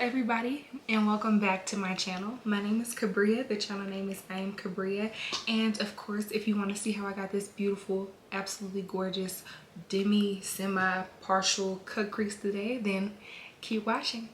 everybody, and welcome back to my channel. My name is Cabria. The channel name is I Am Cabria, and of course, if you want to see how I got this beautiful, absolutely gorgeous semi partial cut crease today, then keep watching.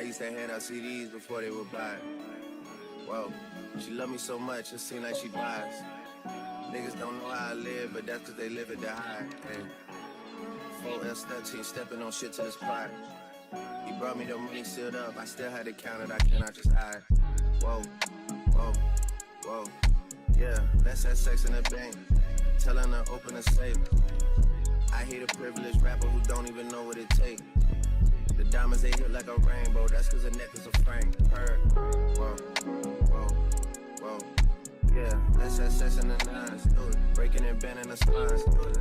I used to hand out CDs before they would buy it. Whoa, she love me so much, it seem like she buys. Niggas don't know how I live, but that's cause they live it to hide. Hey, 4L13, stepping on shit to the spot. He brought me the money sealed up, I still had to count it, I cannot just hide. Whoa, whoa, whoa, yeah, let's have sex in the bank. Telling her open the safe. I hate a privileged rapper who don't even know what it takes. The diamonds, they hit like a rainbow. That's cause the necklace a frame. Heard. Whoa, whoa, whoa. Yeah, let's have sex in the nines. Do it. Breaking and bending the spines. Do it.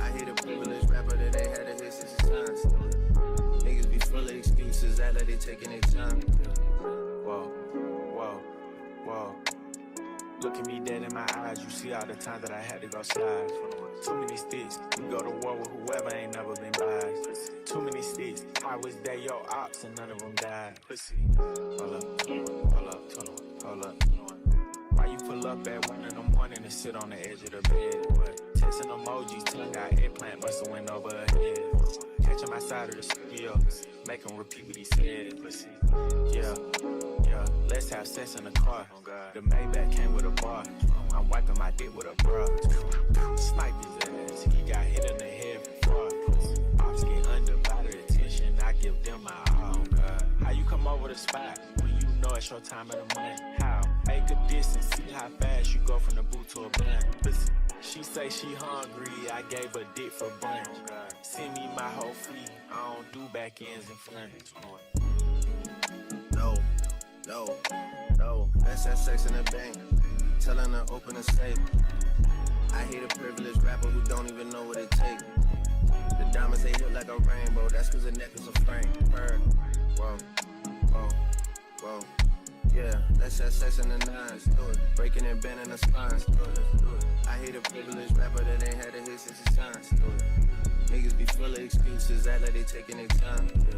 I hate a privileged rapper that they had to hit 60 times. Do it. Niggas be full of excuses. Act like they taking their time. Whoa, whoa, whoa. Look at me dead in my eyes. You see all the times that I had to go slide. Too many sticks. We go to war with whoever ain't never been biased. Too many sticks. I was there, your ops, and none of them died. Pussy. Hold up, hold up, hold up. Why you pull up at 1 in the morning and sit on the edge of the bed? What? Texting emojis, tongue out eggplant, bustin' went over her head. Catch him outside of the studio, make him repeat what he said. Pussy. Yeah, yeah. Let's have sex in the car. The Maybach came with a bar. I'm wiping my dick with a bra. Snipe his ass. He got hit in the head before. Ops get undivided attention. I give them my all. How you come over the spot when you know it's your time of the month? How? Make a distance. See how fast you go from the boot to a blunt. Listen. She say she hungry. I gave her dick for brunch. Send me my whole fleet. I don't do back ends and fronts. No, no, no. Let's have sex in the bank. Telling her open the safe. I hate a privileged rapper who don't even know what it takes. The diamonds, they hit like a rainbow. That's cause the necklace a frame. Heard. Whoa, whoa, whoa. Yeah, let's have sex in the nines. Do it. Breaking and bending the spines. Do it, do it. I hate a privileged rapper that ain't had to hit 60 times. Do it. Niggas be full of excuses. Act like they taking their time. Yeah.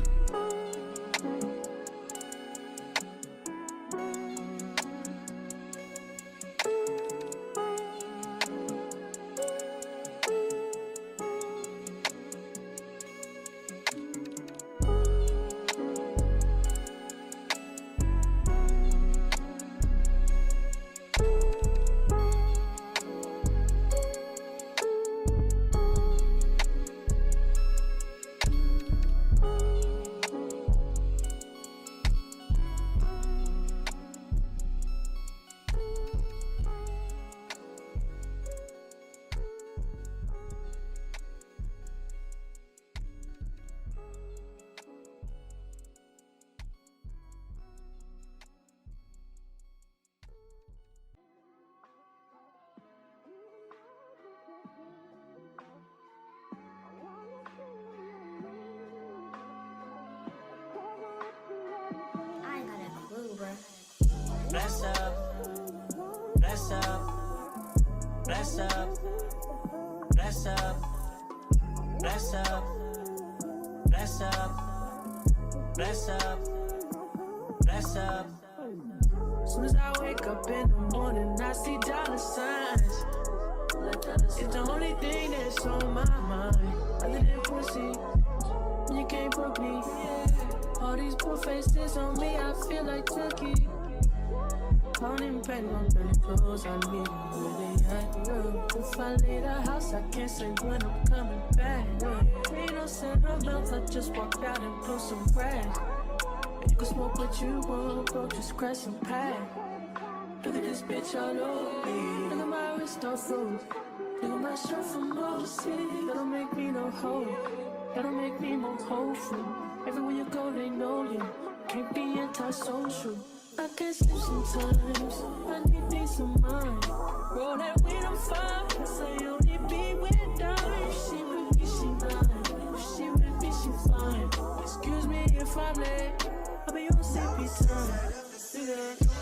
Bless up, bless up, bless up, bless up, bless up, bless up, bless up, bless up. As soon as I wake up in the morning, I see dollar signs. It's the only thing that's on my mind. Other than pussy, you can't put me. All these poor faces on me, I feel like Turkey. I don't even pay no dirty clothes, I need them where they at, girl. If I leave the house, I can't say when I'm coming back, girl. Ain't no sentimental, I just walked out and blew some grass. You can smoke what you want, bro, just crash some pack. Look at this bitch all over me. Look at my wrist all froze. Look at my shirt from overseas. That don't make me no hoe. That don't make me more hoe for heart so true. I can't sleep sometimes. I need peace of mind. Roll that weed, I'm fine. Cause I only be with her. If she with me, she mine. If she with me, she fine. Excuse me if I'm late. I'll be on sleepy time. Yeah.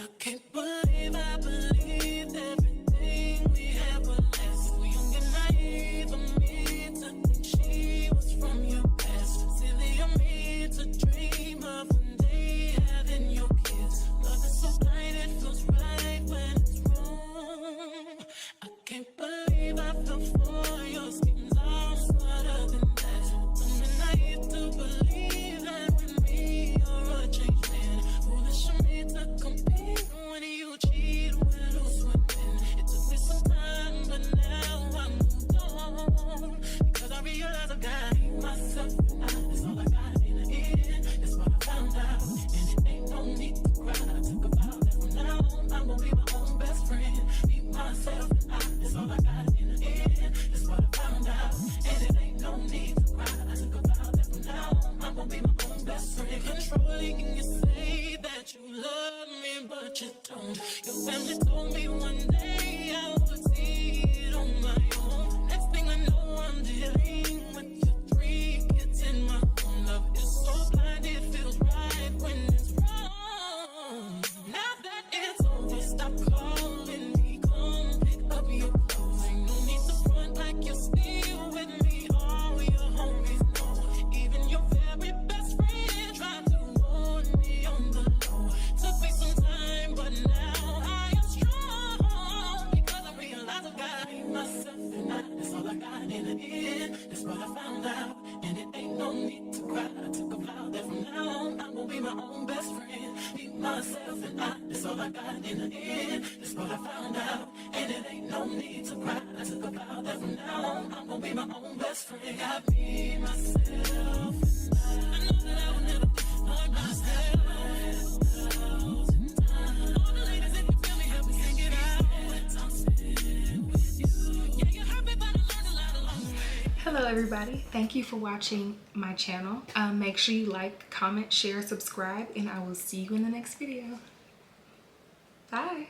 I can't believe I believed everything we had was less. So young and naive of me to think she was from your past. Silly of me to dream of one day having your kids. Love is so blind, it feels right when it's wrong. I can't believe I fell for your schemes. I'm smarter than that. I'm naive to believe that with me you're a changed man. Foolish of me to compete when you cheat, we'll lose women. It took me some time, but now I moved on. Because I realize I got myself and that's all I got in the end. That's what I found out. And it ain't no need to cry. I took a vow that from now on I'm gonna be my own best friend. Be myself and that's all I got in the end. That's what I found out. And it ain't no need to cry. I took a vow that from now on I'm gonna be my own best friend. Controlling and you say that you love me, but you don't. Your family told me one day I would see it on my own. Next thing I know, I'm dealing with your 3 kids in my own. Love is so blind, it feels right when it's wrong. Now that it's over, stop calling me. Come pick up your clothes. Ain't no need to front like you're still with me. All your homies know. Even your very best friend tried to warn me on the low. Took me some time, but now I am strong. Because I realize I got myself and that's all I got in the end. That's what I found out. And it ain't no need to cry. I took a vow that from now on I'm gonna be my own best friend. Be myself and that's all I got in the end. That's what I found out. And it ain't no need to cry. I took a vow that from now on I'm gonna be my own best friend. Got me, myself, and I know that I will never be like myself. All the ladies, if you feel me, help me sing it out. I'm sitting with you. Yeah, you heard me, but I learned a lot along the way. Hello everybody, thank you for watching my channel. Make sure you like, comment, share, subscribe, and I will see you in the next video. Bye.